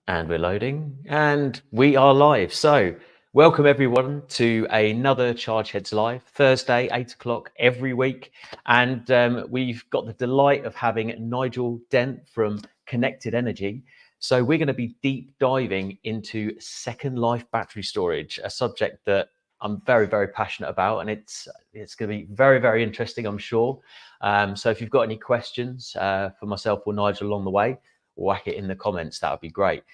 And we're loading, and we are live. So, welcome everyone to another Chargeheads Live, Thursday, 8 o'clock every week. And we've got the delight of having Nigel Dent from Connected Energy. So, we're going to be deep diving into second life battery storage, a subject that I'm very, very passionate about, and it's going to be very, very interesting, I'm sure. So, if you've got any questions for myself or Nigel along the way, whack it in the comments. That would be great.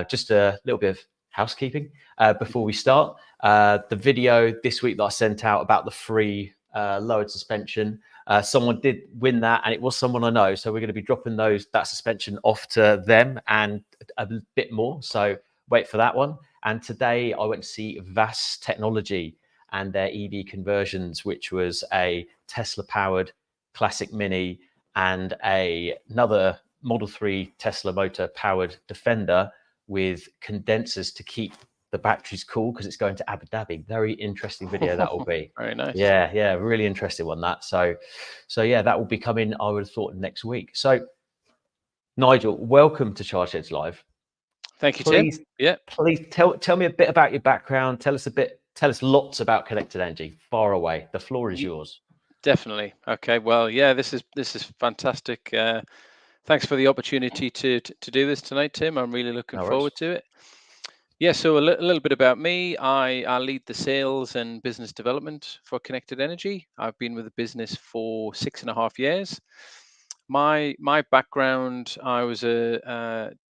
Just a little bit of housekeeping before we start. The video this week that I sent out about the free lowered suspension, someone did win that, and it was someone I know. So we're going to be dropping that suspension off to them and a bit more. So wait for that one. And today I went to see VAS Technology and their EV conversions, which was a Tesla powered Classic Mini and another Model 3 Tesla motor powered Defender with condensers to keep the batteries cool because it's going to Abu Dhabi. Very interesting video that will be. Very nice. Yeah, really interesting one that. So yeah, that will be coming, I would have thought, next week. So Nigel, welcome to Chargeheads Live. Thank you, Tim. Yeah. Please tell me a bit about your background. Tell us lots about Connected Energy. Far away. The floor is yours. Definitely. Okay. Well, yeah, this is fantastic. Thanks for the opportunity to do this tonight, Tim. I'm really looking forward to it. Yeah. So a little bit about me. I lead the sales and business development for Connected Energy. I've been with the business for 6.5 years. My background, I was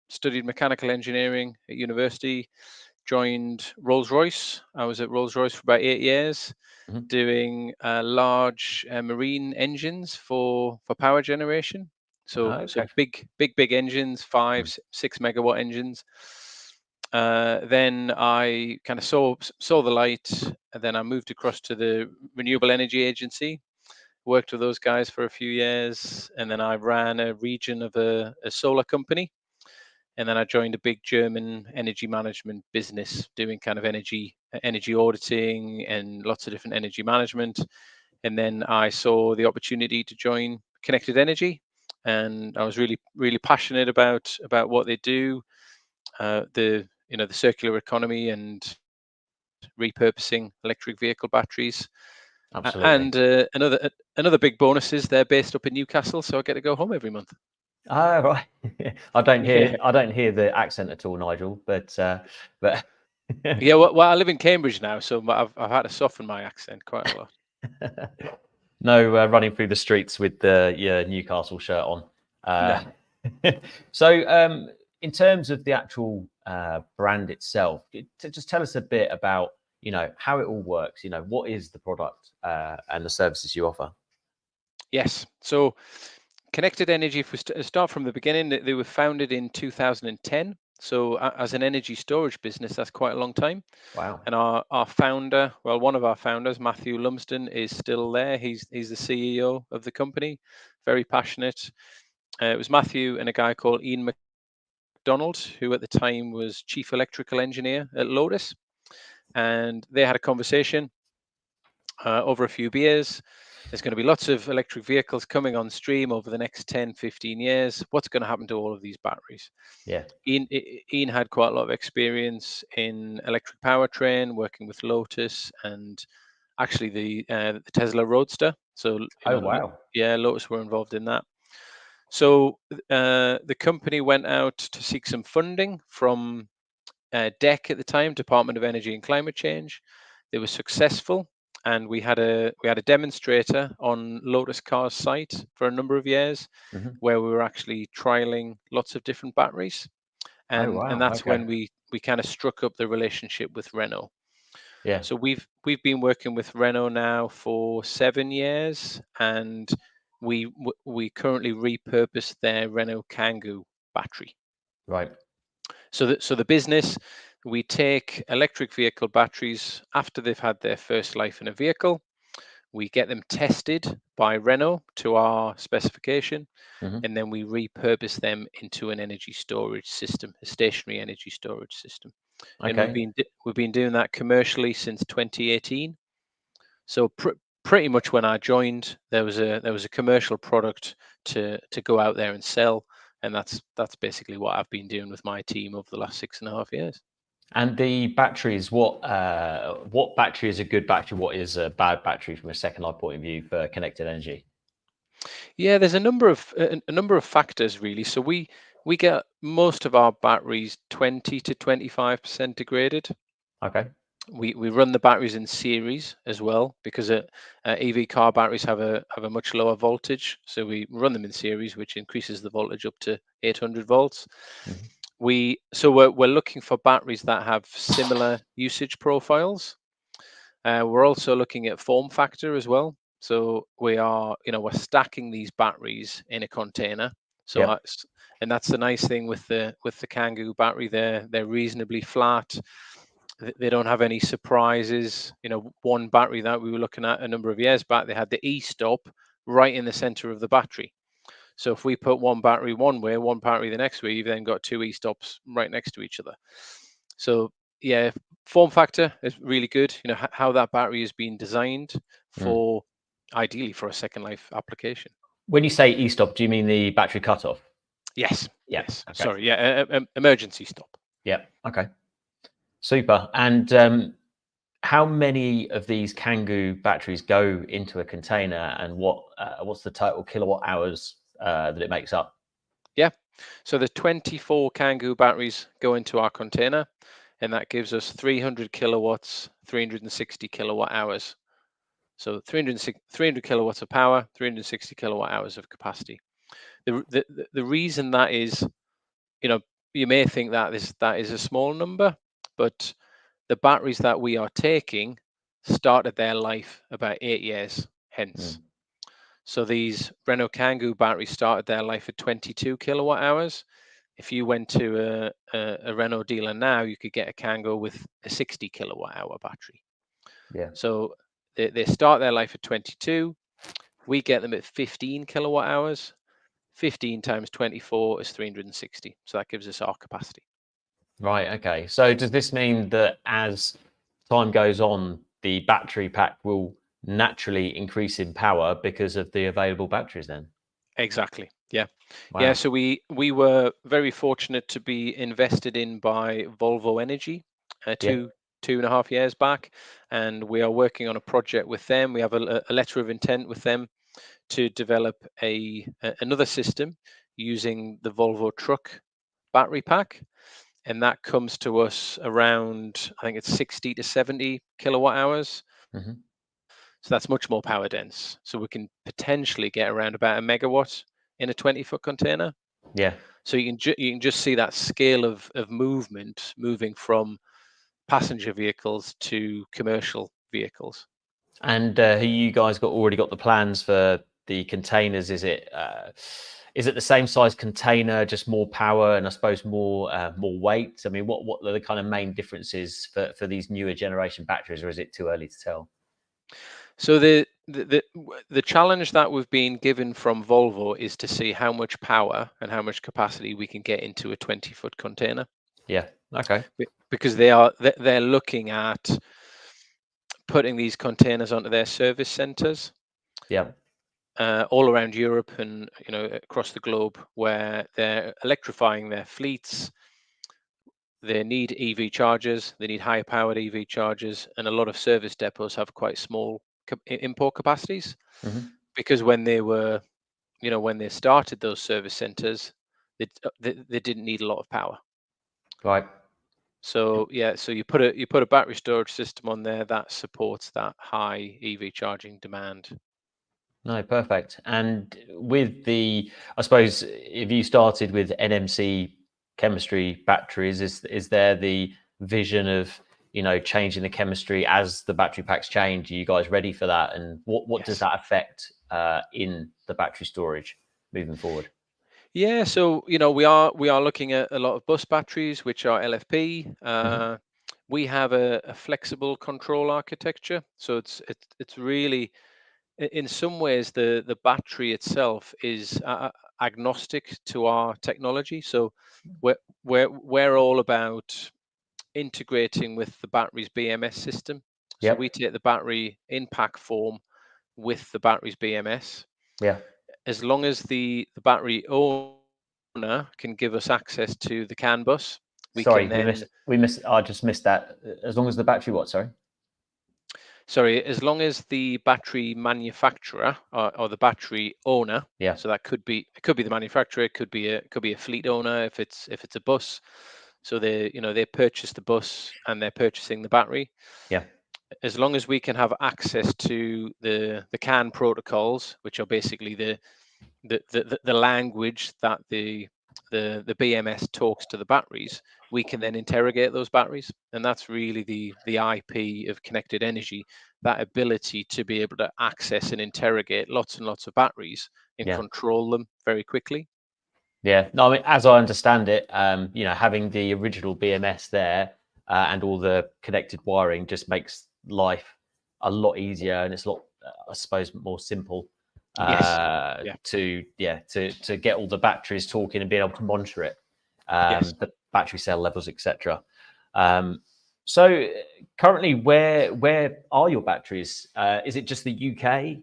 studied mechanical engineering at university. Joined Rolls-Royce. I was at Rolls-Royce for about 8 years, doing large marine engines for power generation. So big engines, 5-6 megawatt engines. Then I kind of saw the light, and then I moved across to the Renewable Energy Agency. Worked with those guys for a few years, and then I ran a region of a solar company. And then I joined a big German energy management business doing kind of energy auditing and lots of different energy management. And then I saw the opportunity to join Connected Energy, and I was really passionate about what they do, the circular economy and repurposing electric vehicle batteries. Absolutely. And another big bonus is they're based up in Newcastle, so I get to go home every month. Oh, right. I don't hear the accent at all, Nigel. But yeah, well, I live in Cambridge now, so I've had to soften my accent quite a lot. No running through the streets with your Newcastle shirt on. No. So, in terms of the actual brand itself, just tell us a bit about how it all works. What is the product and the services you offer? Yes. So Connected Energy, if we start from the beginning, they were founded in 2010. So as an energy storage business, that's quite a long time. Wow. And our founder, well, one of our founders, Matthew Lumsden, is still there. He's the CEO of the company, very passionate. It was Matthew and a guy called Ian McDonald, who at the time was chief electrical engineer at Lotus. And they had a conversation over a few beers. There's going to be lots of electric vehicles coming on stream over the next 10, 15 years. What's going to happen to all of these batteries? Yeah. Ian had quite a lot of experience in electric powertrain, working with Lotus and actually the Tesla Roadster. So, Wow. Yeah, Lotus were involved in that. So the company went out to seek some funding from DEC at the time, Department of Energy and Climate Change. They were successful, and we had a demonstrator on Lotus Car's site for a number of years, where we were actually trialing lots of different batteries, and that's when we kind of struck up the relationship with Renault. Yeah. So we've been working with Renault now for 7 years, and we currently repurpose their Renault Kangoo battery. Right. So the business, we take electric vehicle batteries after they've had their first life in a vehicle. We get them tested by Renault to our specification, and then we repurpose them into an energy storage system, a stationary energy storage system. And we've been doing that commercially since 2018. So pretty much when I joined, there was a commercial product to go out there and sell, and that's basically what I've been doing with my team over the last 6.5 years. And the batteries, what battery is a good battery? What is a bad battery from a second life point of view for connected energy? Yeah, there's a number of factors really. So we get most of our batteries 20 to 25% degraded. Okay. We run the batteries in series as well, because EV car batteries have a much lower voltage, so we run them in series, which increases the voltage up to 800 volts. Mm-hmm. We're looking for batteries that have similar usage profiles. We're also looking at form factor as well. So we're stacking these batteries in a container. Yep. And that's the nice thing with the Kangoo battery. They're reasonably flat. They don't have any surprises. One battery that we were looking at a number of years back, they had the e-stop right in the center of the battery. So if we put one battery one way, one battery the next way, you've then got two e-stops right next to each other. So yeah, form factor is really good. How that battery is being designed for, ideally for a second life application. When you say e-stop, do you mean the battery cutoff? Yes. Yeah. Yes. Okay. Sorry. Yeah. Emergency stop. Yeah. Okay. Super. And how many of these Kangoo batteries go into a container, and what's the total kilowatt hours that it makes up? Yeah. So the 24 Kangoo batteries go into our container, and that gives us 300 kilowatts, 360 kilowatt hours. So 300 kilowatts of power, 360 kilowatt hours of capacity. The reason that is, you may think that is a small number, but the batteries that we are taking started their life about 8 years hence. So these Renault Kangoo batteries started their life at 22 kilowatt hours. If you went to a Renault dealer now, you could get a Kangoo with a 60 kilowatt hour battery. Yeah. So they start their life at 22. We get them at 15 kilowatt hours. 15 times 24 is 360. So that gives us our capacity. Right. Okay. So does this mean that as time goes on, the battery pack will naturally increase in power because of the available batteries then? Exactly. Yeah. Wow. Yeah. So we were very fortunate to be invested in by Volvo Energy Yeah. 2.5 years back, and we are working on a project with them. We have a letter of intent with them to develop another system using the Volvo truck battery pack, and that comes to us around, I think it's 60 to 70 kilowatt hours. Mm-hmm. So that's much more power dense. So we can potentially get around about a megawatt in a 20-foot container. Yeah. So you can just see that scale of movement moving from passenger vehicles to commercial vehicles. And you guys already got the plans for the containers? Is it the same size container, just more power, and I suppose more weight? I mean, what are the kind of main differences for these newer generation batteries, or is it too early to tell? So the challenge that we've been given from Volvo is to see how much power and how much capacity we can get into a 20-foot container. Yeah. Okay. Because they're looking at putting these containers onto their service centers. Yeah. All around Europe and across the globe, where they're electrifying their fleets. They need EV chargers. They need high powered EV chargers, and a lot of service depots have quite small import capacities, Mm-hmm. because when they started those service centers, they didn't need a lot of power. Right. So yeah, so you put a battery storage system on there that supports that high EV charging demand. No, perfect. And with I suppose if you started with NMC chemistry batteries, is there the vision of changing the chemistry as the battery packs change? Are you guys ready for that? And what does Yes. that affect in the battery storage moving forward? Yeah, so we are looking at a lot of bus batteries, which are LFP. Mm-hmm. We have a flexible control architecture, so it's really, in some ways, the battery itself is agnostic to our technology. So we're all about integrating with the battery's BMS system. So we Yep. take the battery in pack form with the battery's BMS. Yeah. As long as the battery owns owner can give us access to the CAN bus. We missed. I just missed that. As long as the battery, what? Sorry, as long as the battery manufacturer or the battery owner. Yeah. So that could be the manufacturer. It could be a fleet owner if it's a bus. So they purchase the bus and they're purchasing the battery. Yeah. As long as we can have access to the CAN protocols, which are basically the language that the BMS talks to the batteries, we can then interrogate those batteries, and that's really the IP of connected energy, that ability to be able to access and interrogate lots and lots of batteries and control them very quickly. Yeah, no, I mean, as I understand it, having the original BMS there and all the connected wiring just makes life a lot easier, and it's a lot, I suppose, more simple. To get all the batteries talking and being able to monitor it, the battery cell levels, etc. So currently, where are your batteries? Is it just the UK?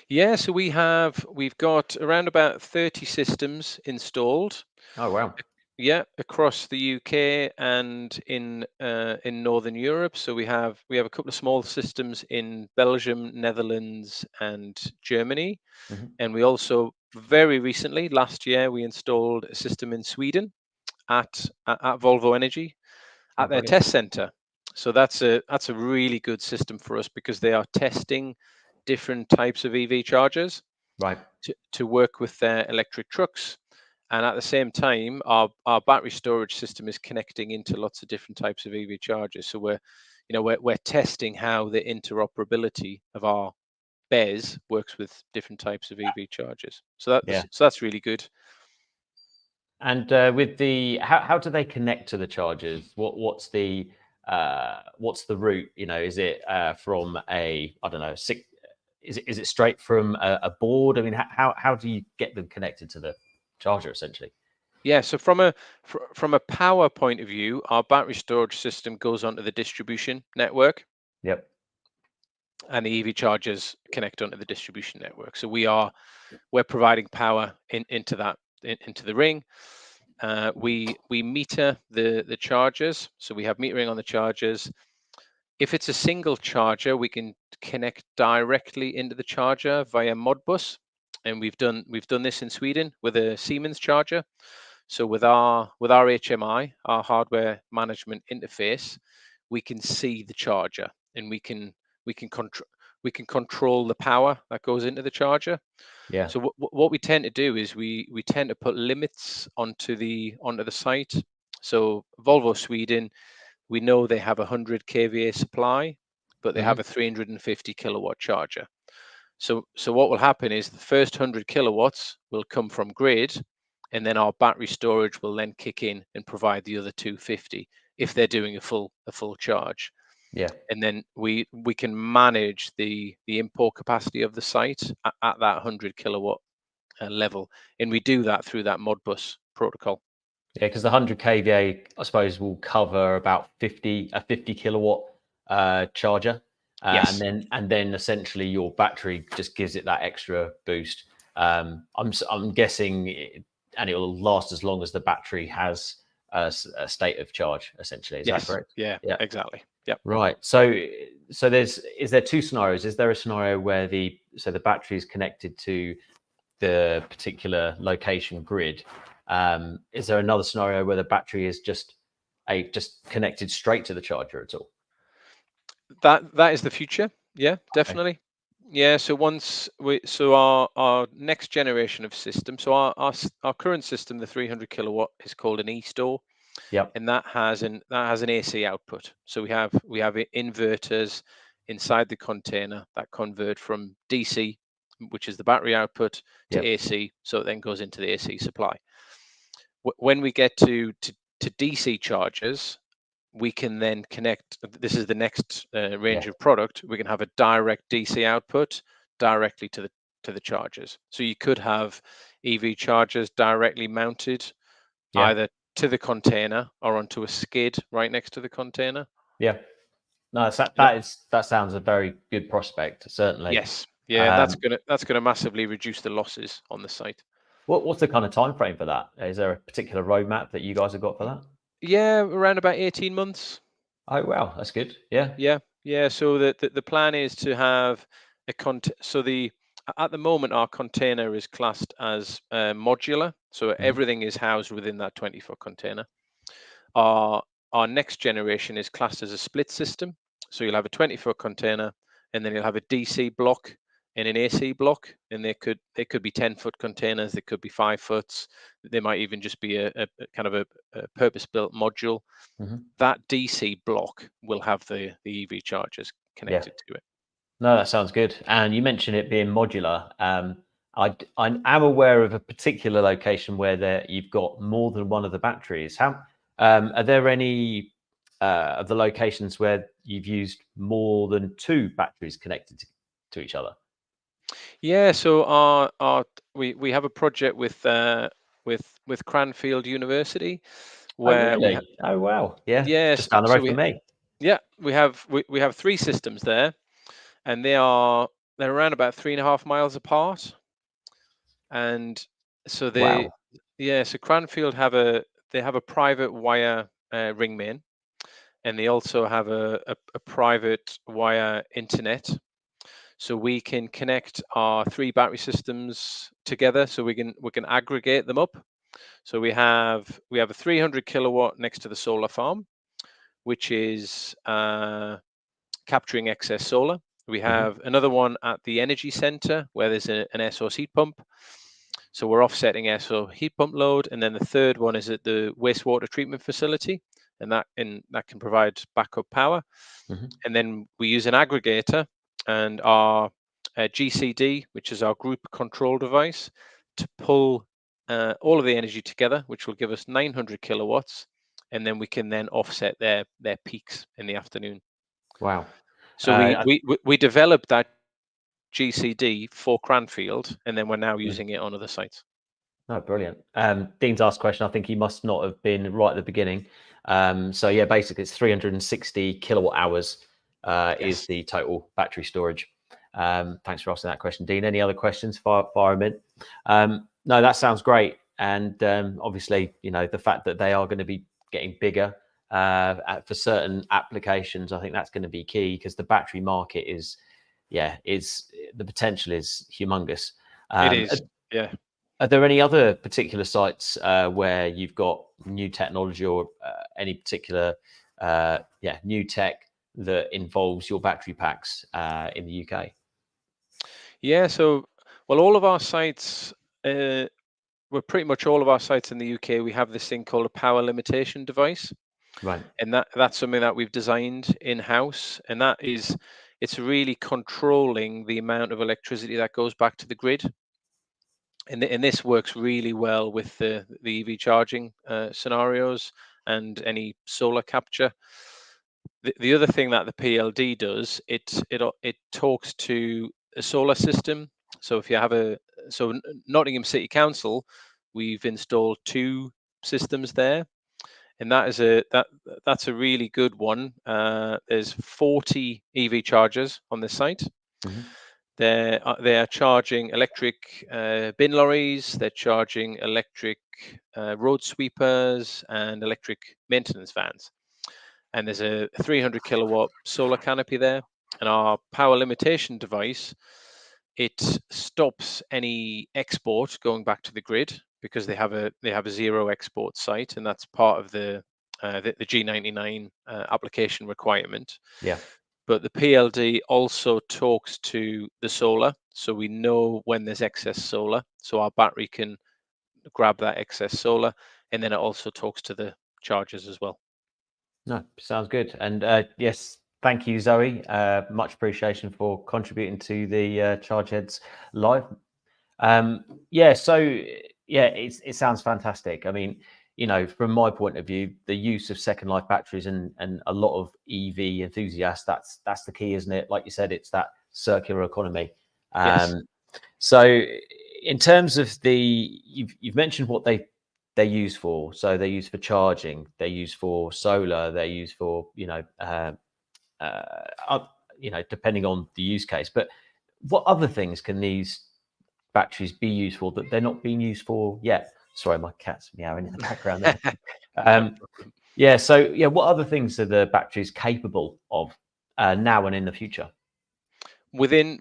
Yeah, so we've got around about 30 systems installed. Oh wow! Yeah, across the UK and in Northern Europe. So we have a couple of small systems in Belgium, Netherlands, and Germany. Mm-hmm. And we also very recently, last year, we installed a system in Sweden at Volvo Energy at their test center. So that's a really good system for us because they are testing different types of EV chargers, right, to work with their electric trucks. And at the same time, our battery storage system is connecting into lots of different types of EV chargers. So we're testing how the interoperability of our BES works with different types of EV chargers. So that's really good. And with the how do they connect to the chargers? What's the route? Is it from a, I don't know, is it straight from a board? I mean, how do you get them connected to the charger essentially? Yeah, so from a power point of view, our battery storage system goes onto the distribution network. Yep. And the EV chargers connect onto the distribution network. So we're providing power into the ring. We meter the chargers, so we have metering on the chargers. If it's a single charger, we can connect directly into the charger via Modbus, and we've done this in Sweden with a Siemens charger. So with our HMI, our hardware management interface, we can see the charger, and we can control the power that goes into the charger. Yeah. So what we tend to do is we tend to put limits onto the site. So Volvo Sweden, we know they have 100 kVA supply, but they have a 350 kilowatt charger. So what will happen is the first 100 kilowatts will come from grid, and then our battery storage will then kick in and provide the other 250 if they're doing a full charge. Yeah. And then we can manage the import capacity of the site at that 100 kilowatt level, and we do that through that Modbus protocol. Yeah, because the 100 kVA, I suppose, will cover about 50 kilowatt charger, Yes. and then essentially your battery just gives it that extra boost. I'm guessing, and it will last as long as the battery has a state of charge. Essentially, is that correct? Yeah. Exactly. Yeah. Right. So is there two scenarios? Is there a scenario where the battery is connected to the particular location grid? Is there another scenario where the battery is just connected straight to the charger at all? That is the future. Yeah, definitely. Okay. Yeah. So our next generation of system. So our current system, the 300 kilowatt, is called an e-store. Yep. And that has an AC output. So we have inverters inside the container that convert from DC, which is the battery output, to AC. So it then goes into the AC supply. When we get to DC chargers, we can then connect. This is the next range of product. We can have a direct DC output directly to the chargers. So you could have EV chargers directly mounted either to the container or onto a skid right next to the container. Yeah. No, that sounds a very good prospect, certainly. Yes. Yeah, and that's gonna massively reduce the losses on the site. What's the kind of time frame for that? Is there a particular roadmap that you guys have got for that? Yeah, around about 18 months. Oh wow, that's good. Yeah. Yeah. So the plan is to have at the moment our container is classed as modular, so everything is housed within that 20-foot container. Our next generation is classed as a split system. So you'll have a 20-foot container, and then you'll have a DC block and an AC block, and they could be 10-foot containers, they could be 5 foots, they might even just be a kind of a purpose-built module. That DC block will have the EV chargers connected to it. No, that sounds good. And you mentioned it being modular. I am aware of a particular location where you've got more than one of the batteries. Are there any of the locations where you've used more than 2 batteries connected to each other? Yeah, so we have a project with Cranfield University Oh, where we have really? Oh, wow. Yeah, yes, just down the so road from me. we have 3 systems there, and they're around about 3.5 miles apart. And so Wow. so Cranfield have a private wire ring main, and they also have a private wire internet. So we can connect our 3 battery systems together, so we can aggregate them up. So we have a 300 kilowatt next to the solar farm, which is capturing excess solar. We have another one at the energy center where there's an air source heat pump. So we're offsetting air source heat pump load. And then the third one is at the wastewater treatment facility, and that can provide backup power. And then we use an aggregator and our GCD, which is our group control device, to pull all of the energy together, which will give us 900 kilowatts. And then we can then offset their peaks in the afternoon. Wow. So we developed that GCD for Cranfield, and then we're now using it on other sites. Oh, brilliant. Dean's asked a question. I think he must not have been right at the beginning. So yeah, basically it's 360 kilowatt hours is the total battery storage. Thanks for asking that question, Dean. Any other questions? Fire them in. No, that sounds great. And obviously, the fact that they are going to be getting bigger for certain applications, I think that's going to be key, because the battery market is the potential is humongous. It is, yeah. Are there any other particular sites where you've got new technology or any particular new tech that involves your battery packs in the UK? Yeah, so all of our sites, pretty much all of our sites in the UK, we have this thing called a power limitation device. Right. And that's something that we've designed in-house, and it's really controlling the amount of electricity that goes back to the grid. And this works really well with the EV charging scenarios and any solar capture. The other thing that the PLD does, it talks to a solar system. So if you have Nottingham City Council, we've installed 2 systems there, and that's a really good one. There's 40 EV chargers on this site. They are charging electric bin lorries, they're charging electric road sweepers and electric maintenance vans. And there's a 300 kilowatt solar canopy there. And our power limitation device, it stops any export going back to the grid, because they have a zero export site, and that's part of the G99 application requirement. Yeah. But the PLD also talks to the solar, so we know when there's excess solar, so our battery can grab that excess solar, and then it also talks to the chargers as well. No, sounds good. And yes, thank you, Zoe. Much appreciation for contributing to the Chargeheads live. It sounds fantastic. I mean, from my point of view, the use of second life batteries and a lot of EV enthusiasts, that's the key, isn't it? Like you said, it's that circular economy. Yes. So in terms of you've mentioned what they're used for. So they're used for charging, they're used for solar, they're used for, depending on the use case. But what other things can these batteries be used for that they're not being used for yet? Sorry, my cat's meowing in the background there. Yeah. So yeah, what other things are the batteries capable of now and in the future? Within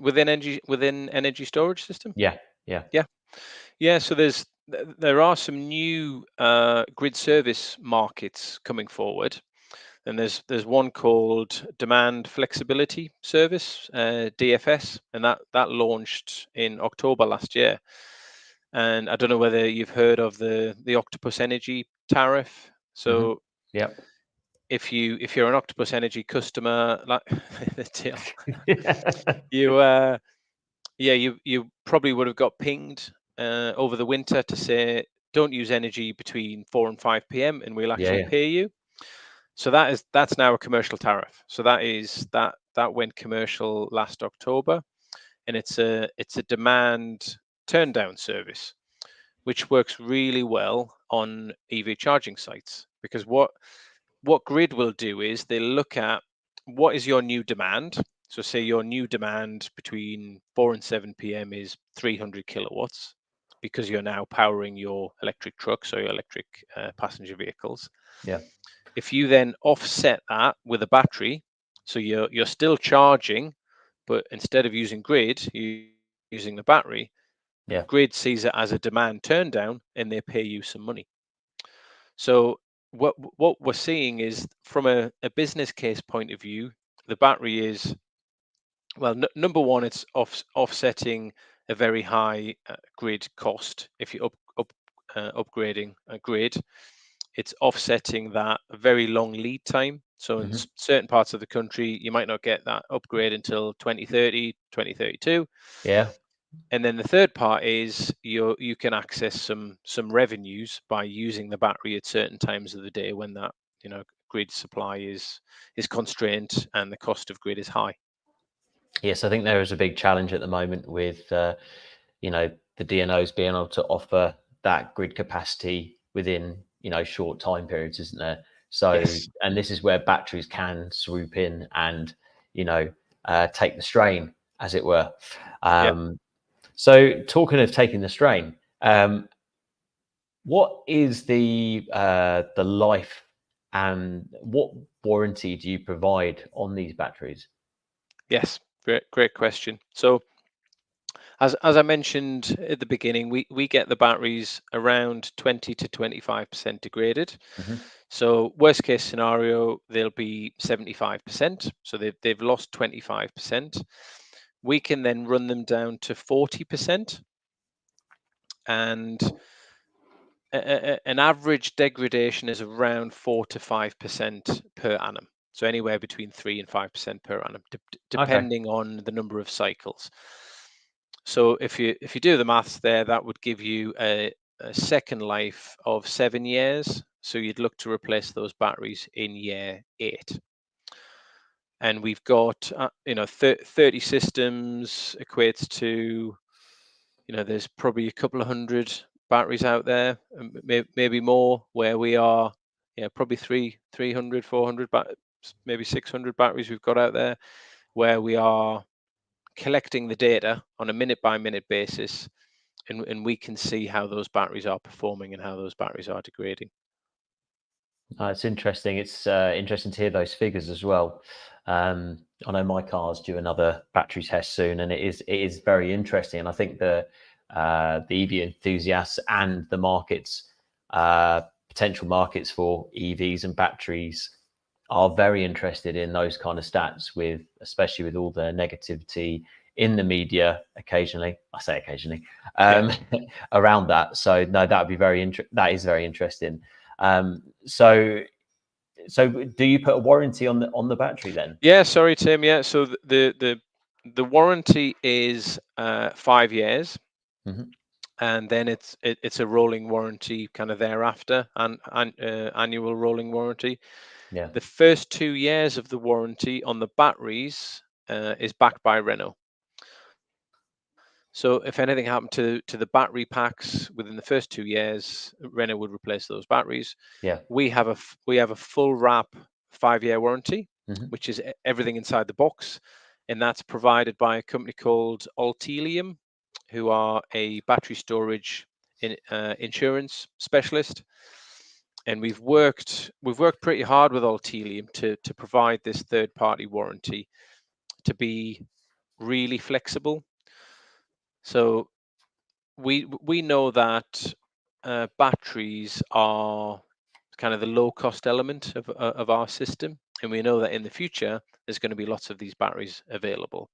energy storage system? Yeah. Yeah. Yeah. So there are some new grid service markets coming forward, and there's one called Demand Flexibility Service, DFS, and that launched in October last year. And I don't know whether you've heard of the Octopus Energy tariff. So Yeah. if you're an Octopus Energy customer, like the deal, you probably would have got pinged over the winter to say don't use energy between 4 and 5 p.m. and we'll actually Yeah. pay you. So that's now a commercial tariff. So that went commercial last October, and it's a demand turn down service, which works really well on EV charging sites, because what Grid will do is they look at what is your new demand. So say your new demand between 4 and 7 p.m. is 300 kilowatts, because you're now powering your electric trucks or your electric passenger vehicles. Yeah. If you then offset that with a battery, so you're still charging, but instead of using Grid, you're using the battery. Yeah. Grid sees it as a demand turn down, and they pay you some money. So what we're seeing is, from a business case point of view, the battery is, well, number one, it's offsetting a very high grid cost. If you're upgrading a grid, it's offsetting that very long lead time. So in certain parts of the country, you might not get that upgrade until 2030, 2032. Yeah. And then the third part is you can access some revenues by using the battery at certain times of the day when that grid supply is constrained and the cost of grid is high. Yes, I think there is a big challenge at the moment with the DNOs being able to offer that grid capacity within short time periods, isn't there? So, Yes. and this is where batteries can swoop in and take the strain, as it were. Yeah. So, talking of taking the strain, what is the life and what warranty do you provide on these batteries? Yes. Great question. So as I mentioned at the beginning, we get the batteries around 20 to 25% degraded. So worst case scenario, they'll be 75%. So they've lost 25%. We can then run them down to 40%, and an average degradation is around 4 to 5% per annum. So anywhere between 3 and 5% per annum, depending on the number of cycles. So if you do the maths there, that would give you a second life of 7 years. So you'd look to replace those batteries in year 8. And we've got 30 systems equates to, there's probably a couple of hundred batteries out there, maybe more, where we are, probably 300, 400, maybe 600 batteries we've got out there, where we are collecting the data on a minute by minute basis, and we can see how those batteries are performing and how those batteries are degrading. It's interesting. It's interesting to hear those figures as well. I know my car's due another battery test soon, and it is very interesting. And I think the EV enthusiasts and the markets, potential markets for EVs and batteries, are very interested in those kind of stats, especially with all the negativity in the media occasionally. I say occasionally around that. So no, that would be that is very interesting. So do you put a warranty on the battery then? Yeah, sorry, Tim. Yeah, so the warranty is 5 years, and then it's a rolling warranty kind of thereafter, and annual rolling warranty. Yeah. The first 2 years of the warranty on the batteries is backed by Renault. So if anything happened to the battery packs within the first 2 years, Renault would replace those batteries. Yeah. We have a full wrap 5-year warranty, which is everything inside the box, and that's provided by a company called Utilising. who are a battery storage insurance specialist, and we've worked pretty hard with Ultilium to provide this third-party warranty to be really flexible. So we know that batteries are kind of the low-cost element of our system, and we know that in the future there's going to be lots of these batteries available.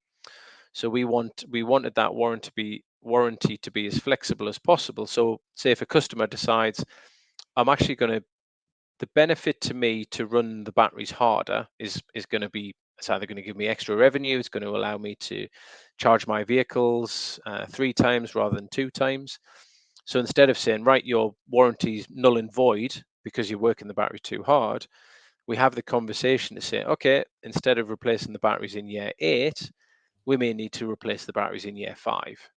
So we wanted that warranty to be as flexible as possible. So say if a customer decides, I'm actually going to, the benefit to me to run the batteries harder is going to be, it's either going to give me extra revenue, it's going to allow me to charge my vehicles 3 times rather than 2 times. So instead of saying, right, your warranty's null and void because you're working the battery too hard, we have the conversation to say, okay, instead of replacing the batteries in year 8, we may need to replace the batteries in year 5.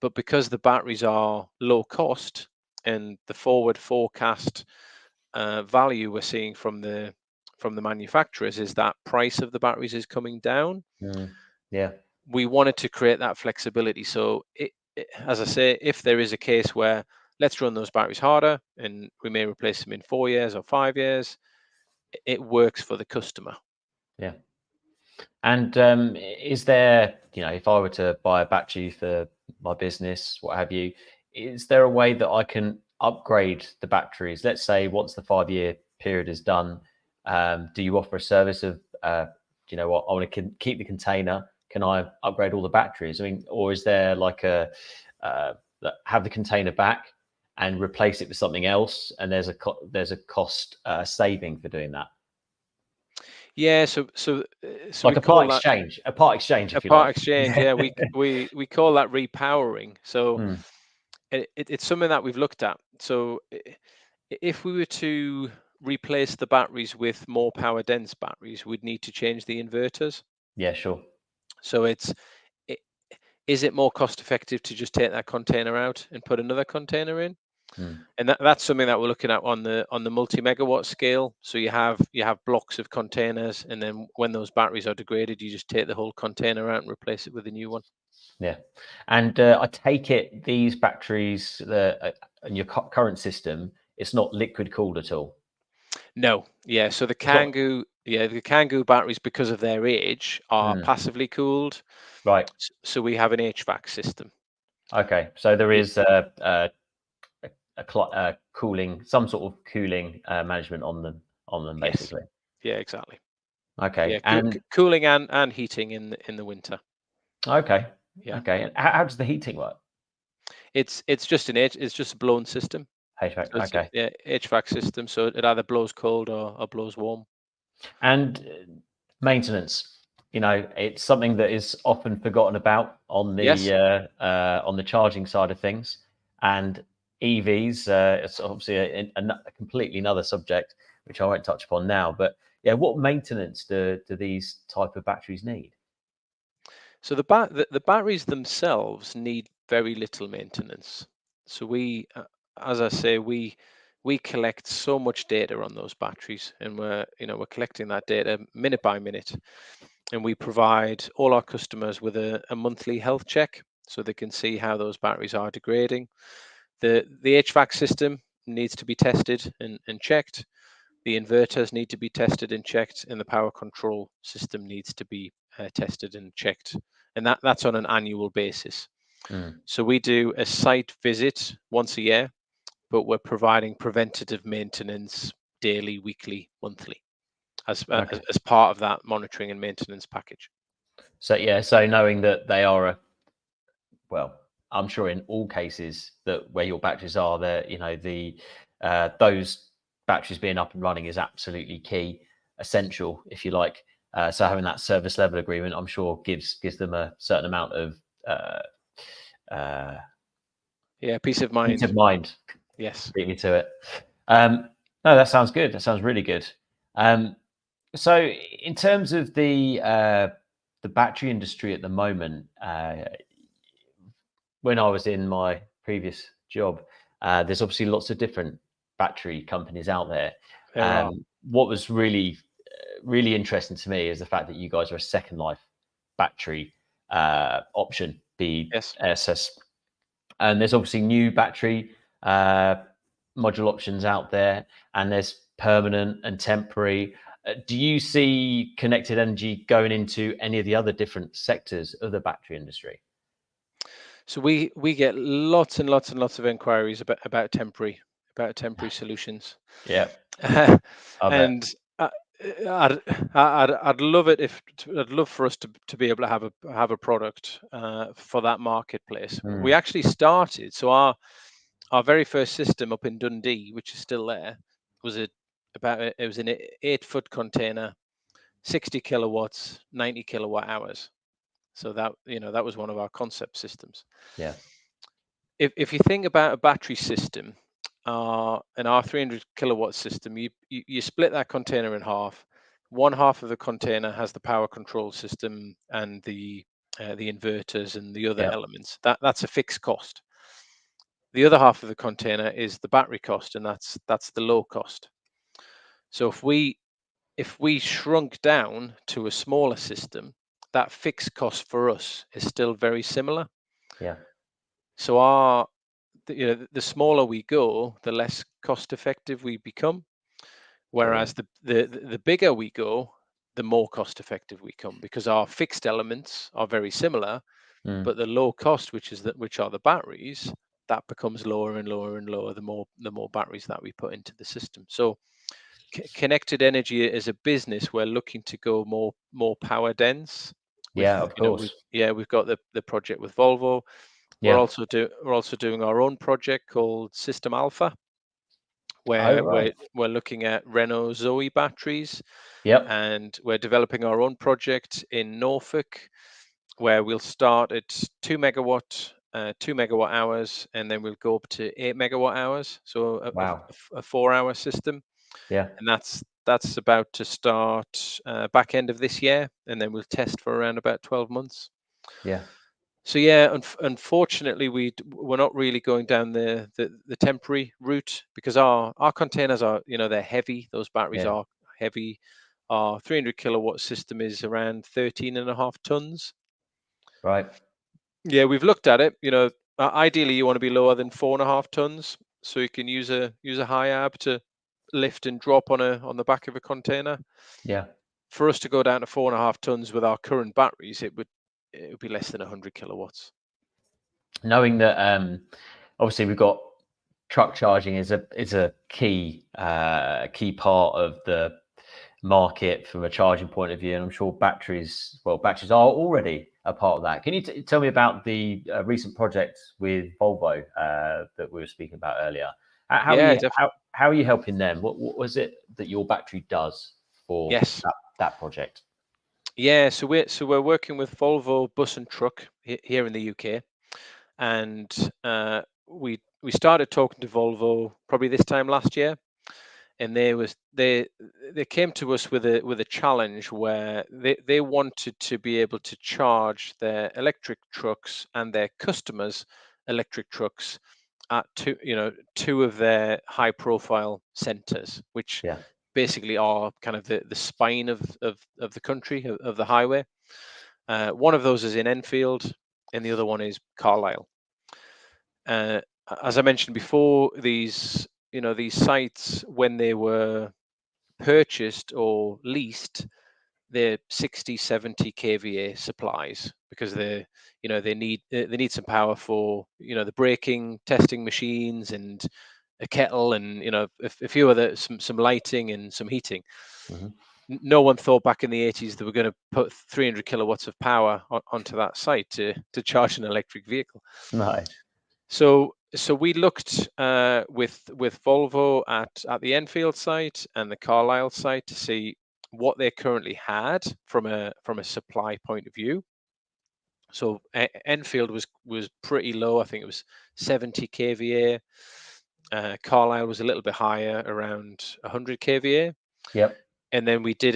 But because the batteries are low cost and the forward forecast value we're seeing from the manufacturers is that price of the batteries is coming down. Yeah. We wanted to create that flexibility. So as I say, if there is a case where let's run those batteries harder and we may replace them in 4 years or 5 years, it works for the customer. Yeah. And is there, if I were to buy a battery for my business, what have you, is there a way that I can upgrade the batteries? Let's say once the 5-year period is done, do you offer a service of, you know what, I want to keep the container. Can I upgrade all the batteries? I mean, or is there like have the container back and replace it with something else, and there's a cost saving for doing that? Yeah, so Like we a call part that exchange, if you part like. exchange. Yeah, we call that repowering. So Mm, it's something that we've looked at. So if we were to replace the batteries with more power dense batteries, we'd need to change the inverters. yeah, sure. So is it more cost effective to just take that container out and put another container in? Mm, And that's something that we're looking at on the multi-megawatt scale. So you have blocks of containers, and then when those batteries are degraded, you just take the whole container out and replace it with a new one. yeah. And I take it these batteries in your current system, it's not liquid cooled at all. No, yeah. So the It's not. Kangoo batteries, because of their age, are Mm, passively cooled. right. So we have an HVAC system. Okay. So there Y- is cooling, some sort of cooling management on them, Yes. basically. Yeah, exactly. Okay. Yeah, cooling and heating in the winter. Okay. Yeah. Okay. And how does the heating work? It's just it's just a blown system. HVAC. So it's Okay. yeah, HVAC system. So it either blows cold or blows warm. And maintenance, it's something that is often forgotten about on Yes. the charging side of things. And EVs, it's obviously a completely another subject, which I won't touch upon now. But yeah, what maintenance do these type of batteries need? So the batteries themselves need very little maintenance. So as I say, we collect so much data on those batteries, and we're collecting that data minute by minute, and we provide all our customers with a monthly health check so they can see how those batteries are degrading. The HVAC system needs to be tested and checked. The inverters need to be tested and checked, and the power control system needs to be tested and checked, and that's on an annual basis. Mm, So we do a site visit once a year, but we're providing preventative maintenance daily, weekly, monthly okay. as part of that monitoring and maintenance package. So yeah, so knowing that they are well, I'm sure in all cases that where your batteries are there, those batteries being up and running is absolutely key, essential, if you like. So having that service level agreement, I'm sure gives them a certain amount of uh, Yeah, peace of peace of mind. mind. Yes. Beat me to it. No, that sounds good. That sounds really good. So in terms of the battery industry at the moment, when I was in my previous job, there's obviously lots of different battery companies out there. There are. What was really interesting to me is the fact that you guys are a second life battery option. be Yes. assessed. And there's obviously new battery module options out there, and there's permanent and temporary. Do you see connected energy going into any of the other different sectors of the battery industry? So we get lots and lots and lots of inquiries about temporary solutions. Yeah, Uh, I bet. and I'd love it I'd love for us to be able to have a product for that marketplace. We Mm, actually started, so our very first system up in Dundee, which is still there, was it was an 8-foot container, 60 kilowatts, 90 kilowatt hours. So that that was one of our concept systems. yeah, If you think about a battery system, an R 300 kilowatt system, you split that container in half. One half of the container has the power control system and the inverters and the other yeah, elements. That's a fixed cost. The other half of the container is the battery cost, and that's the low cost. So if we shrunk down to a smaller system, that fixed cost for us is still very similar. yeah. So the smaller we go, the less cost effective we become. Brilliant. Whereas the bigger we go, the more cost effective we come, because our fixed elements are very similar, Mm, but the low cost, which are the batteries, that becomes lower and lower and lower the more batteries that we put into the system. So connected energy as a business, we're looking to go more power dense. With yeah, of course. we've got the project with Volvo. Yeah. We're also doing our own project called System Alpha, Oh, where right. we're looking at Renault Zoe batteries, Yep. and we're developing our own project in Norfolk, where we'll start at 2 megawatt hours, and then we'll go up to 8 megawatt hours, so Wow. a 4 hour system, Yeah. and that's about to start back end of this year, and then we'll test for around about 12 months. Yeah. So yeah, unfortunately, we're not really going down the temporary route, because our containers are, they're heavy. Those batteries Yeah. are heavy. Our 300 kilowatt system is around 13.5 tons. Right. Yeah, we've looked at it. Ideally you want to be lower than 4.5 tons, so you can use a high ab to lift and drop on the back of a container. Yeah. For us to go down to 4.5 tons with our current batteries, it would be less than 100 kilowatts. Knowing that obviously we've got truck charging is a key key part of the market from a charging point of view, and I'm sure batteries are already a part of that. Can you tell me about the recent project with Volvo that we were speaking about earlier? How are Yeah, you definitely. how are you helping them? What was it that your battery does for Yes. that project? Yeah, so we're working with Volvo Bus and Truck here in the UK, and we started talking to Volvo probably this time last year, and they came to us with a challenge where they wanted to be able to charge their electric trucks and their customers' electric trucks at two of their high profile centers, which Yeah. basically are kind of the spine of the country, of the highway. One of those is in Enfield, and the other one is Carlisle. Uh, as I mentioned before, these sites, when they were purchased or leased, they're 60, 70 kVA supplies, because they need some power for the braking, testing machines, and a kettle, and a few other some lighting and some heating. Hmm. No one thought back in the 80s that we're going to put 300 kilowatts of power onto that site to charge an electric vehicle. No. So we looked with Volvo at the Enfield site and the Carlisle site to see what they currently had from a supply point of view. So Enfield was pretty low. I think it was 70 kVA. Carlisle was a little bit higher, around 100 kVA. Yep. And then we did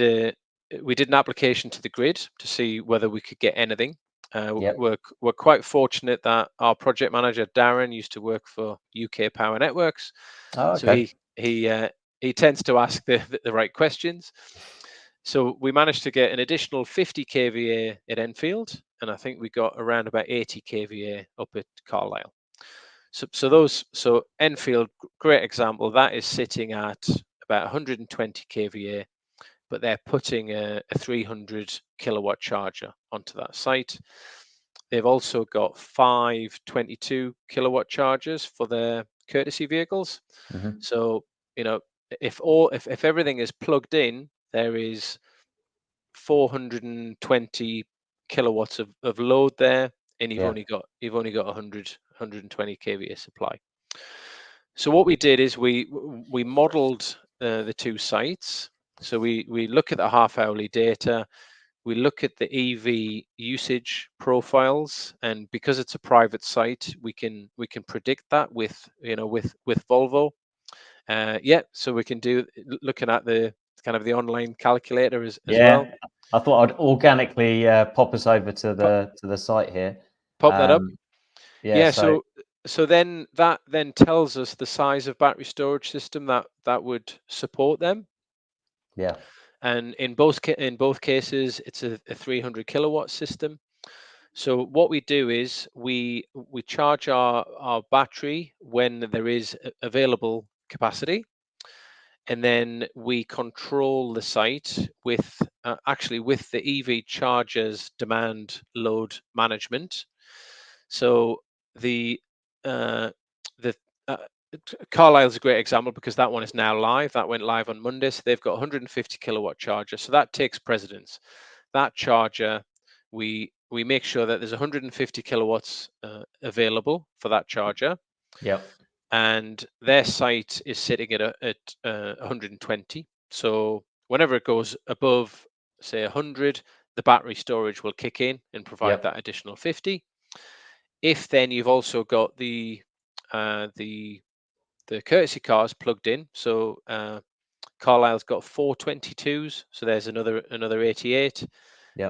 an application to the grid to see whether we could get anything. Yep. We're quite fortunate that our project manager Darren used to work for UK Power Networks, Oh, so okay. he tends to ask the right questions. So we managed to get an additional 50 kVA at Enfield, and I think we got around about 80 kVA up at Carlisle. So Enfield, great example, that is sitting at about 120 kVA, but they're putting a 300 kilowatt charger onto that site. They've also got 5 22 kilowatt chargers for their courtesy vehicles. Mm-hmm. So, if everything is plugged in, there is 420 kilowatts of load there, and you've only got 120 kVA supply. So what we did is we modeled the two sites. So we look at the half hourly data, we look at the EV usage profiles, and because it's a private site, we can predict that with Volvo. So we can do looking at the kind of the online calculator as well. I thought I'd organically pop us over to the site here. Pop that up. So then that tells us the size of battery storage system that would support them. Yeah. And in both cases, it's a 300 kilowatt system. So what we do is we charge our battery when there is available capacity, and then we control the site with with the EV chargers demand load management. So the uh, the uh, Carlisle's a great example because that one is now live. That went live on Monday. So they've got 150 kilowatt charger. So that takes precedence. That charger, we make sure that there's 150 kilowatts available for that charger. Yep. And their site is sitting at 120. So whenever it goes above, say 100, the battery storage will kick in and provide that additional 50. If then you've also got the courtesy cars plugged in, so Carlisle's got 422s, so there's another 88.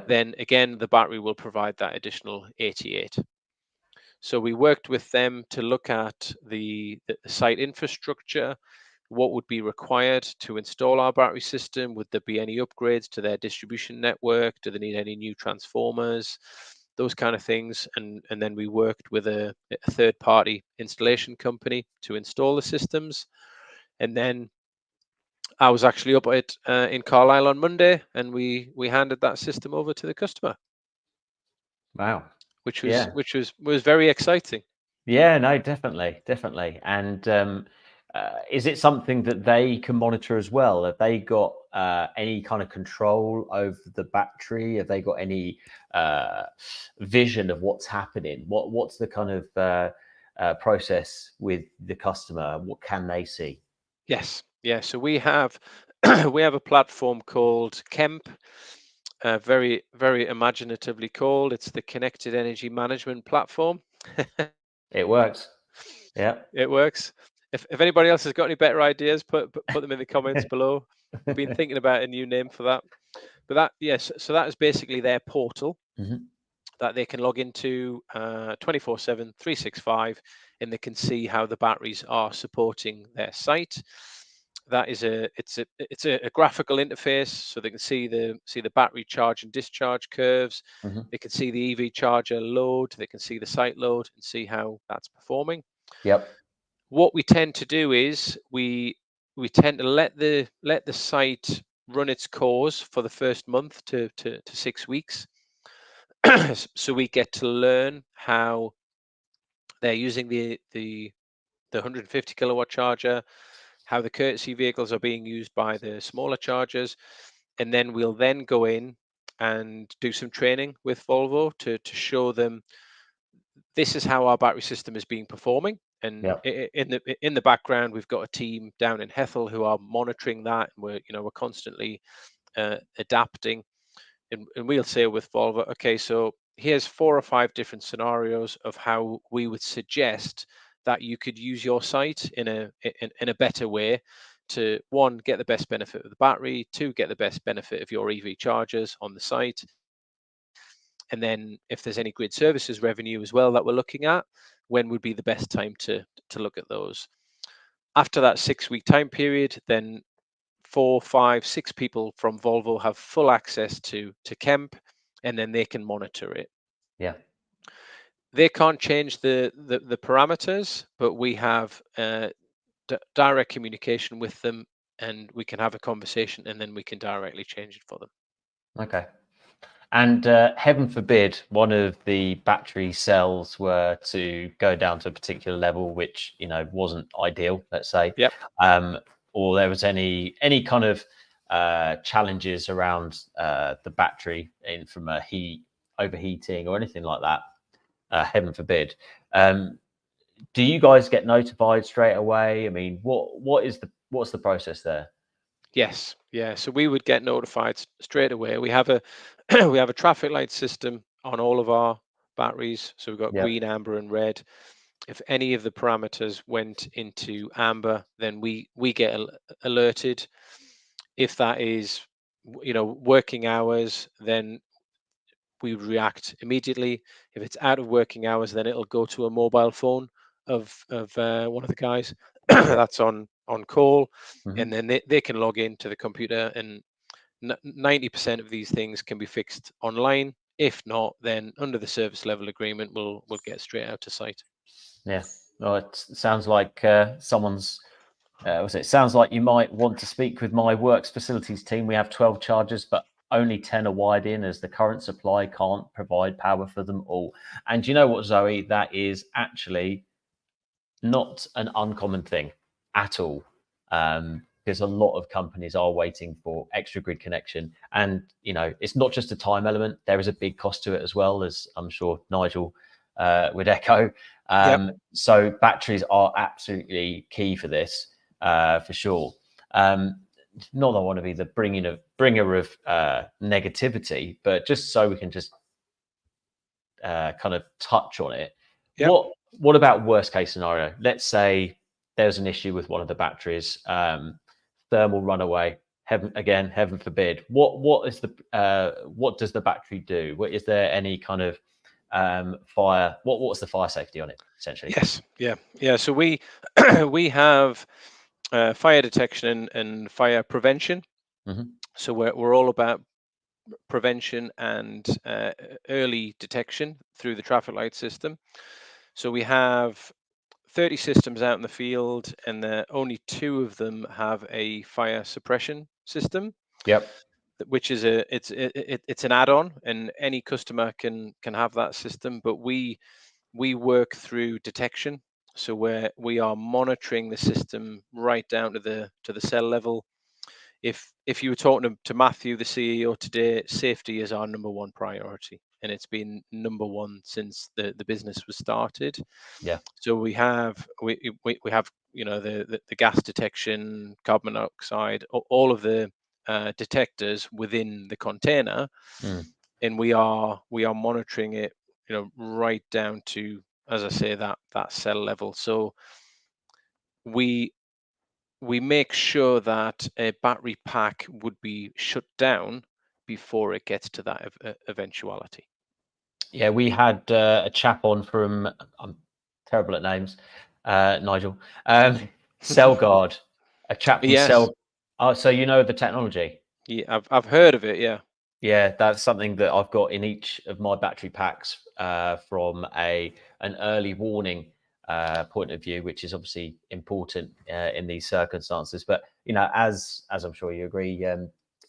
Then again, the battery will provide that additional 88. So we worked with them to look at the site infrastructure, what would be required to install our battery system. Would there be any upgrades to their distribution network? Do they need any new transformers? Those kind of things. And then we worked with a third-party installation company to install the systems. And then I was actually up at in Carlisle on Monday, and we handed that system over to the customer. Wow. Which was very exciting. Yeah, no, definitely. And is it something that they can monitor as well? Have they got any kind of control over the battery? Have they got any vision of what's happening? What's the kind of process with the customer? What can they see? Yes, yeah. So we have we have a platform called Kemp. Very, very imaginatively called. It's the Connected Energy Management Platform. It works. Yeah, it works. If anybody else has got any better ideas, put them in the comments below. I've been thinking about a new name for that. But that, yes, so that is basically their portal that they can log into 24/7, 365, and they can see how the batteries are supporting their site. That is it's a graphical interface, so they can see the battery charge and discharge curves. They can see the EV charger load. They can see the site load and see how that's performing. Yep. What we tend to do is we tend to let the site run its course for the first month to 6 weeks, so we get to learn how they're using the 150 kilowatt charger, how the courtesy vehicles are being used by the smaller chargers, and then we'll then go in and do some training with Volvo to show them this is how our battery system is being performing. And in the background, we've got a team down in Hethel who are monitoring that, and we're constantly adapting. And we'll say with Volvo, okay, so here's 4 or 5 different scenarios of how we would suggest that you could use your site in a better way to, 1, get the best benefit of the battery, 2, get the best benefit of your EV chargers on the site. And then if there's any grid services revenue as well that we're looking at, when would be the best time to look at those? After that 6-week time period, then 4, 5, 6 people from Volvo have full access to Kemp, and then they can monitor it. Yeah. They can't change the parameters, but we have direct communication with them, and we can have a conversation, and then we can directly change it for them. Okay. And heaven forbid, one of the battery cells were to go down to a particular level, which wasn't ideal, let's say. Yep. Or there was any kind of challenges around the battery from a overheating or anything like that. Heaven forbid. Do you guys get notified straight away? I mean, what's the process there? Yes, yeah. So we would get notified straight away. We have a we have a traffic light system on all of our batteries. So we've got Yeah. green, amber, and red. If any of the parameters went into amber, then we get alerted. If that is, working hours, then we would react immediately. If it's out of working hours, then it'll go to a mobile phone of one of the guys Yeah. that's on call, Mm-hmm. and then they can log into the computer, and 90% of these things can be fixed online. If not, then under the service level agreement, we'll get straight out to site. Yeah. Well, it sounds like someone's. It sounds like you might want to speak with my works facilities team. We have 12 chargers, but only 10 are wired in, as the current supply can't provide power for them all. And you know what, Zoe? That is actually not an uncommon thing at all. Because a lot of companies are waiting for extra grid connection, and it's not just a time element. There is a big cost to it as well, as I'm sure Nigel would echo. Yep. So batteries are absolutely key for this, for sure. Not that I want to be the bringer of negativity, but just so we can just kind of touch on it. Yep. What about worst case scenario? Let's say there's an issue with one of the batteries, thermal runaway. Heaven forbid. What does the battery do? Is there any kind of fire? What's the fire safety on it essentially? Yes. Yeah. So we we have fire detection and fire prevention. Mm-hmm. So we're all about prevention and early detection through the traffic light system. So we have 30 systems out in the field, and only 2 of them have a fire suppression system. Yep. Which is it's an add-on, and any customer can have that system. But we work through detection, so we are monitoring the system right down to the cell level. If you were talking to Matthew, the CEO, today, safety is our number one priority, and it's been number one since the business was started. Yeah. So we have the gas detection, carbon monoxide, all of the detectors within the container, and we are monitoring it, right down to, as I say, that cell level. So we make sure that a battery pack would be shut down before it gets to that eventuality. Yeah, we had a chap on from, I'm terrible at names, Nigel, CellGuard, a chap from Yes. Oh, so you know the technology? Yeah, I've heard of it. Yeah. Yeah, that's something that I've got in each of my battery packs from an early warning point of view, which is obviously important in these circumstances. But as I'm sure you agree,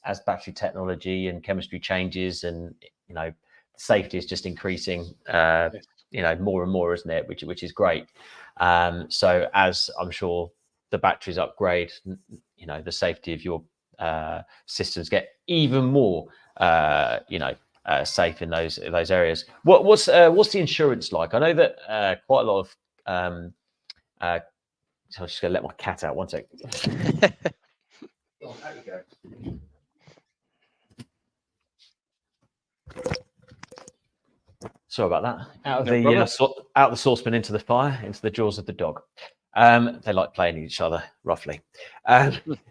as battery technology and chemistry changes, and safety is just increasing, Yes. more and more, isn't it? Which is great. So as I'm sure the batteries upgrade, the safety of your systems get even more safe in those areas. What's the insurance like? I know that quite a lot of so I'm just gonna let my cat out. One sec. Oh, there you go. Sorry about that. Out of the saucepan into the fire, into the jaws of the dog. They like playing each other roughly.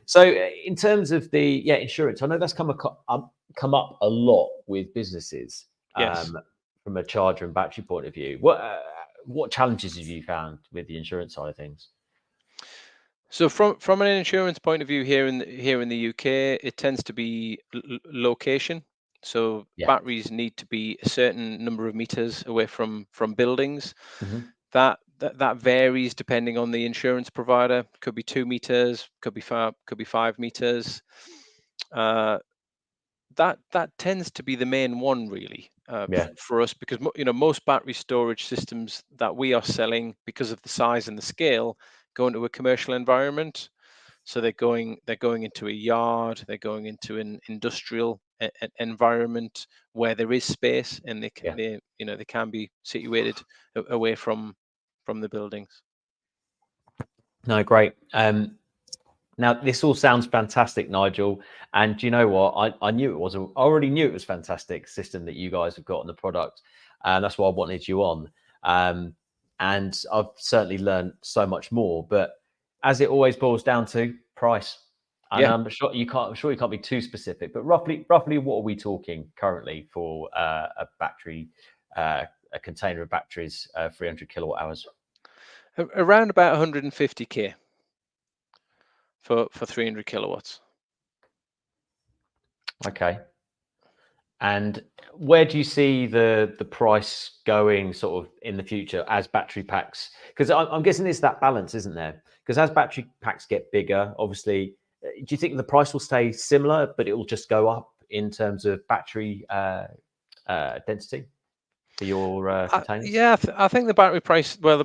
So in terms of the insurance, I know that's come up a lot with businesses. Yes. From a charger and battery point of view. What challenges have you found with the insurance side of things? So from an insurance point of view, here in the UK, it tends to be location. So batteries need to be a certain number of meters away from buildings. That varies depending on the insurance provider. Could be 2 meters, could be 5 meters. That tends to be the main one, really, for us, because most battery storage systems that we are selling, because of the size and the scale, go into a commercial environment. So they're going into a yard, they're going into an industrial environment where there is space, and they can be situated away from the buildings. No, great. Now this all sounds fantastic, Nigel. And do you know what? I knew it was. I already knew it was a fantastic system that you guys have got on the product, and that's why I wanted you on. And I've certainly learned so much more. But as it always boils down to price, and I'm sure you can't be too specific. But roughly, what are we talking currently for a battery, a container of batteries, 300 kilowatt hours? Around about 150k for 300 kilowatts. Okay. And where do you see the price going sort of in the future as battery packs? Because I'm guessing it's that balance, isn't there? Because as battery packs get bigger, obviously, do you think the price will stay similar, but it will just go up in terms of battery density for your containers? Yeah, I think the battery price. Well,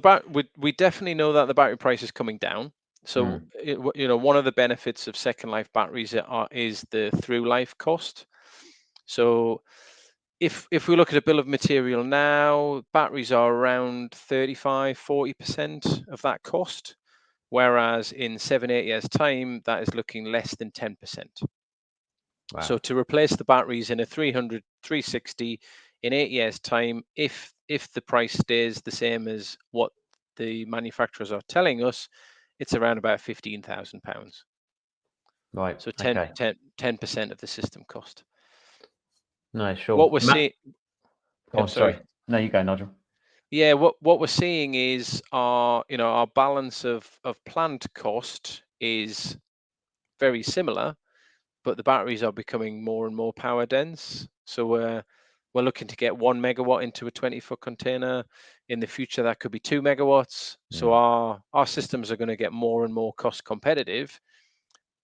we definitely know that the battery price is coming down. So one of the benefits of second life batteries is the through life cost. So if we look at a bill of material now, batteries are around 35-40% of that cost, whereas in 7-8 years time, that is looking less than 10%. Wow. So to replace the batteries in a 300, 360 in 8 years time, if the price stays the same as what the manufacturers are telling us, it's around about £15,000. Right. So 10% of the system cost. No, sure. What we're seeing. Oh, sorry. No, you go, Nigel. Yeah, what we're seeing is our balance of plant cost is very similar, but the batteries are becoming more and more power dense. So we're looking to get 1 megawatt into a 20-foot container. In the future, that could be 2 megawatts. So our systems are going to get more and more cost competitive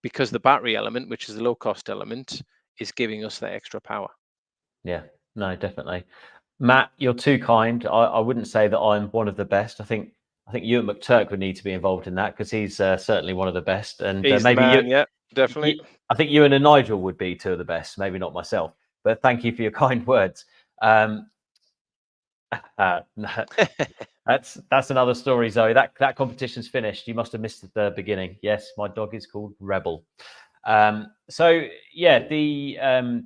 because the battery element, which is the low cost element, is giving us that extra power. Yeah, no, definitely. Matt, you're too kind. I wouldn't say that I'm one of the best. I think Ewan McTurk would need to be involved in that because he's certainly one of the best. And He's maybe the man, yeah, definitely. I think Ewan and Nigel would be two of the best. Maybe not myself, but thank you for your kind words. That's another story, Zoe. That competition's finished. You must have missed the beginning. Yes, my dog is called Rebel. So yeah, the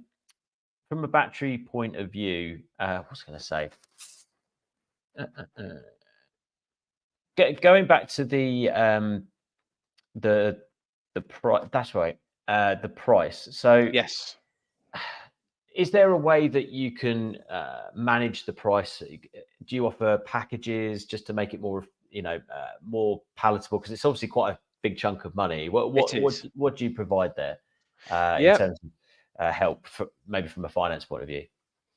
from a battery point of view, what's going to say? Going back to the price. That's right. The price. So yes. Is there a way that you can manage the price? Do you offer packages just to make it more, more palatable? Because it's obviously quite a big chunk of money. What do you provide there in terms of help, maybe from a finance point of view?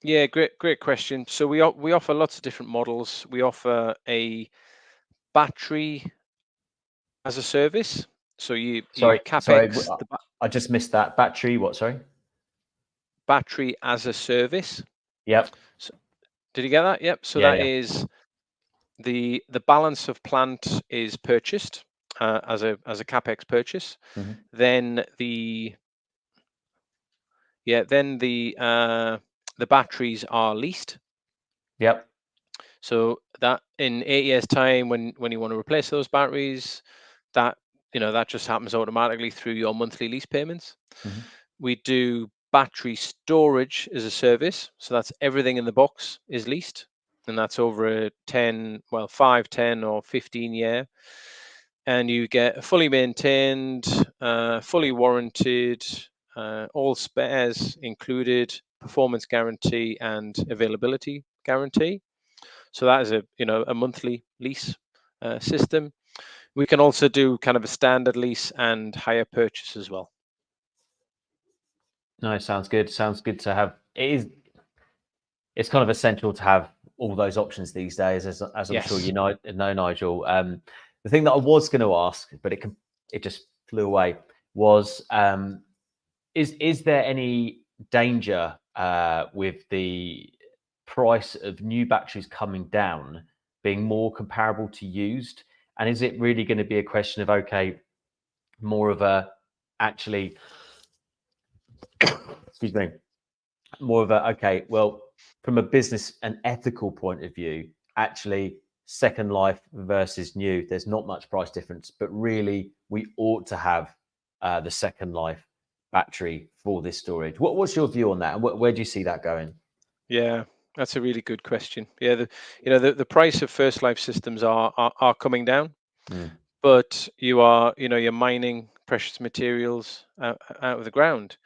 Yeah, great question. So we offer lots of different models. We offer a battery as a service. So you capex. I just missed that. Battery what? Sorry. Battery as a service. Yep. So, did you get that? Yep. So that is the balance of plant is purchased as a capex purchase. Mm-hmm. Then the batteries are leased. Yep. So that in 8 years time, when you want to replace those batteries, that just happens automatically through your monthly lease payments. Mm-hmm. We do battery storage as a service. So that's everything in the box is leased. And that's over a 5, 10 or 15 year. And you get a fully maintained, fully warranted, all spares included, performance guarantee and availability guarantee. So that is a monthly lease system. We can also do kind of a standard lease and hire purchase as well. No, sounds good. Sounds good to have it's kind of essential to have all those options these days, as I'm sure Yes. you know, Nigel. The thing that I was going to ask, but it just flew away, was is there any danger with the price of new batteries coming down being more comparable to used? And is it really going to be a question of, okay, more of a actually, excuse me, more of a, okay, well, from a business and ethical point of view, actually, second life versus new, there's not much price difference, but really we ought to have the second life battery for this storage. What's your view on that, and where do you see that going? Yeah, that's a really good question. Yeah, the price of first life systems are coming down, Mm. but you're mining precious materials out of the ground,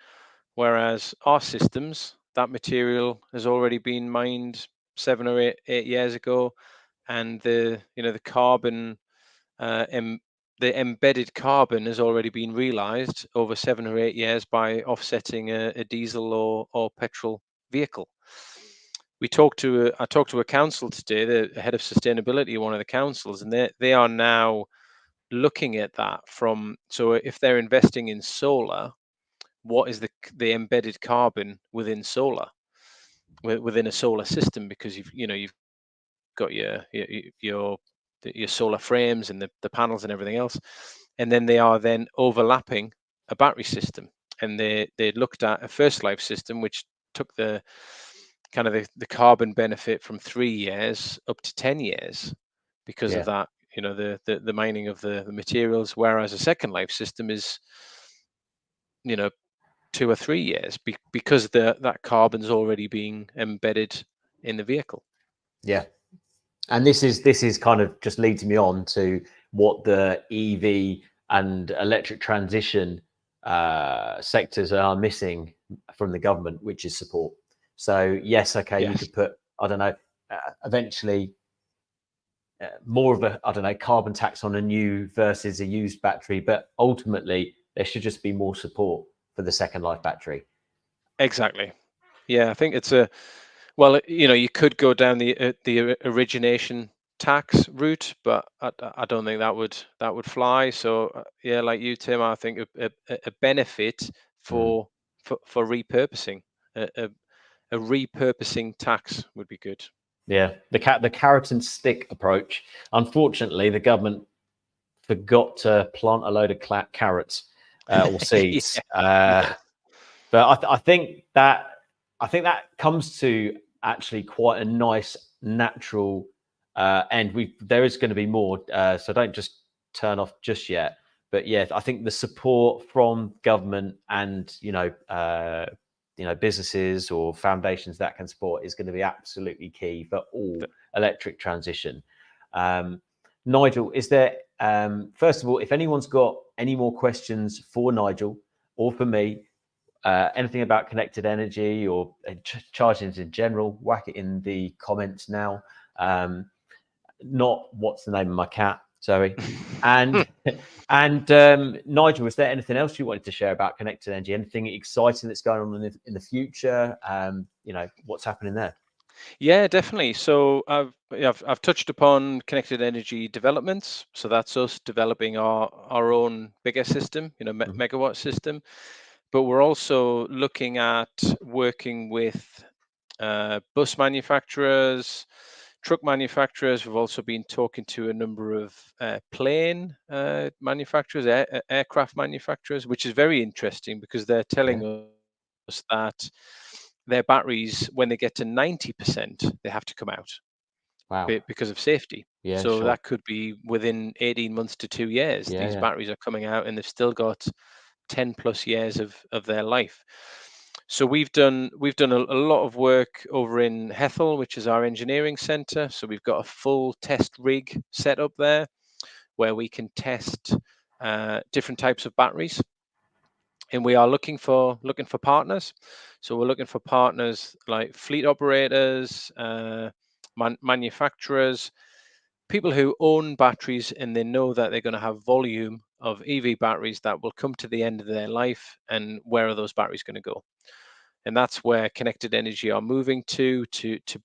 whereas our systems, that material has already been mined 7 or 8 years ago, and the carbon the embedded carbon has already been realized over 7 or 8 years by offsetting a diesel or petrol vehicle. I talked to a council today, the head of sustainability, one of the councils, and they are now looking at that from, so if they're investing in solar, what is the embedded carbon within solar, within a solar system, because you've got your solar frames and the panels and everything else, and then they are then overlapping a battery system, and they looked at a first life system which took the kind of the carbon benefit from 3 years up to 10 years because of Yeah, that, the mining of the materials, whereas a second life system is, you know 2 or 3 years, because that carbon's already being embedded in the vehicle. yeah. And this is kind of just leads me on to what the EV and electric transition sectors are missing from the government, which is support. So yes, okay, you Yes, could put, I don't know, eventually more of a, I don't know, carbon tax on a new versus a used battery, but ultimately there should just be more support for the second life battery. exactly. Yeah, I think it's a well, you could go down the origination tax route, but I don't think that would fly. So yeah, like you, Tim, I think a benefit Mm. for repurposing, a, a, a repurposing tax would be good. Yeah, the carrot and stick approach. Unfortunately, the government forgot to plant a load of carrots or seeds. Yeah, yeah, But I think that comes to actually quite a nice natural end. There is going to be more, so don't just turn off just yet. But yeah, I think the support from government and businesses or foundations that can support is going to be absolutely key for all th- electric transition. Nigel, is there first of all, if anyone's got any more questions for Nigel or for me, anything about connected energy or charging in general, whack it in the comments now. Not what's the name of my cat, Zoe. And Nigel, is there anything else you wanted to share about connected energy? Anything exciting that's going on in the future? What's happening there? Yeah, definitely. So I've touched upon connected energy developments. So that's us developing our own bigger system, Mhm. megawatt system. But we're also looking at working with bus manufacturers, truck manufacturers. We've also been talking to a number of plane manufacturers, aircraft manufacturers, which is very interesting because they're Yeah. telling us that their batteries, when they get to 90%, they have to come out Wow. because of safety. Yeah. So Sure. that could be within 18 months to 2 years. Yeah. These Yeah. batteries are coming out and they've still got 10 plus years of their life. So we've done a lot of work over in Hethel, which is our engineering center. So we've got a full test rig set up there where we can test different types of batteries, and we are looking for partners. So we're looking for partners like fleet operators, manufacturers, people who own batteries and they know that they're going to have volume of EV batteries that will come to the end of their life, and where are those batteries going to go? and that's where Connected Energy are moving to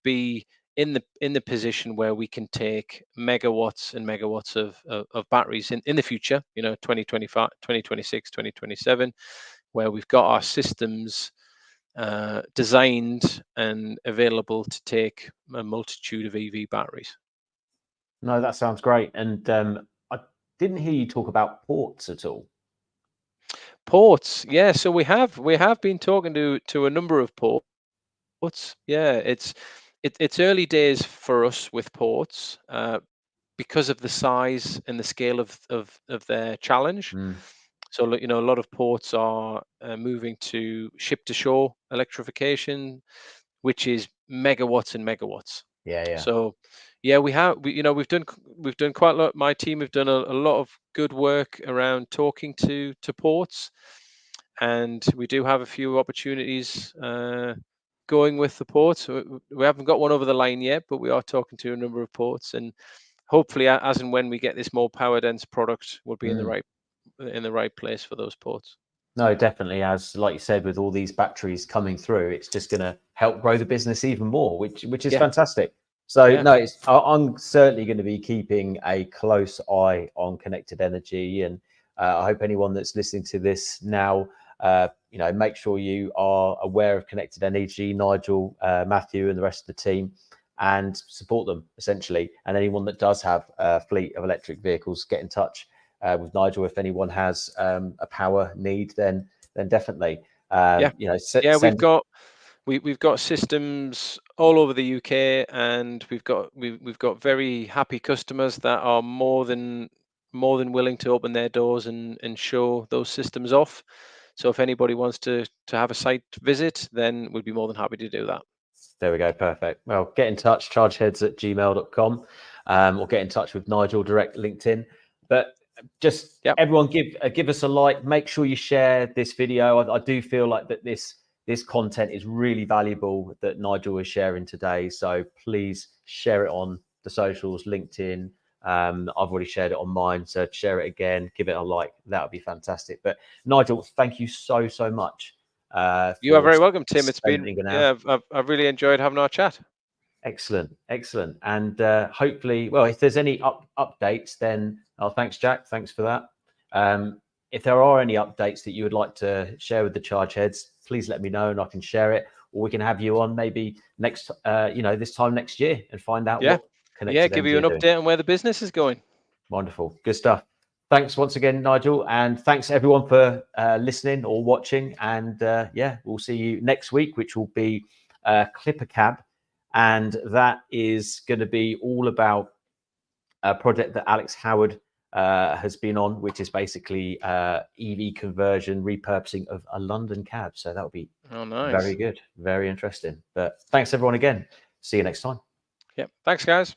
be in the position where we can take megawatts and megawatts of batteries in the future, 2025, 2026, 2027, where we've got our systems designed and available to take a multitude of EV batteries. No, that sounds great. And I didn't hear you talk about ports at all. Ports, yeah. So we have been talking to a number of ports. Yeah, it's early days for us with ports because of the size and the scale of their challenge. So a lot of ports are moving to ship to shore electrification, which is megawatts and megawatts. Yeah. So yeah, we've done quite a lot. My team have done a lot of good work around talking to ports, and we do have a few opportunities going with the ports. We haven't got one over the line yet, but we are talking to a number of ports, and hopefully, as and when we get this more power dense product, we'll be in the right place for those ports. No, definitely. As like you said, with all these batteries coming through, it's just going to help grow the business even more, which is fantastic. So no, I'm certainly going to be keeping a close eye on Connected Energy, and I hope anyone that's listening to this now, make sure you are aware of Connected Energy, Nigel, Matthew, and the rest of the team, and support them essentially. And anyone that does have a fleet of electric vehicles, get in touch with Nigel. If anyone has a power need, then definitely. We've got systems all over the UK, and we've got very happy customers that are more than willing to open their doors and show those systems off. So if anybody wants to have a site visit, then we'd be more than happy to do that. There we go. Perfect. Well, get in touch, chargeheads@gmail.com, or get in touch with Nigel direct LinkedIn. But just everyone give us a like. Make sure you share this video. I do feel like that this content is really valuable that Nigel is sharing today. So please share it on the socials, LinkedIn. I've already shared it on mine, so share it again, give it a like. That would be fantastic. But Nigel, thank you so much. You are very welcome, Tim. It's been I've really enjoyed having our chat. Excellent. And hopefully, well, if there's any updates, then thanks, Jack. Thanks for that. If there are any updates that you would like to share with the Chargeheads, please let me know and I can share it, or we can have you on maybe next, this time next year and find out what Connected give you an update on where the business is going. Wonderful. Good stuff. Thanks once again, Nigel, and thanks everyone for listening or watching. And we'll see you next week, which will be Clipper Cab. And that is going to be all about a project that Alex Howard has been on, which is basically EV conversion, repurposing of a London cab. So that'll be very good, very interesting. But thanks everyone again. See you next time. Yeah, thanks guys.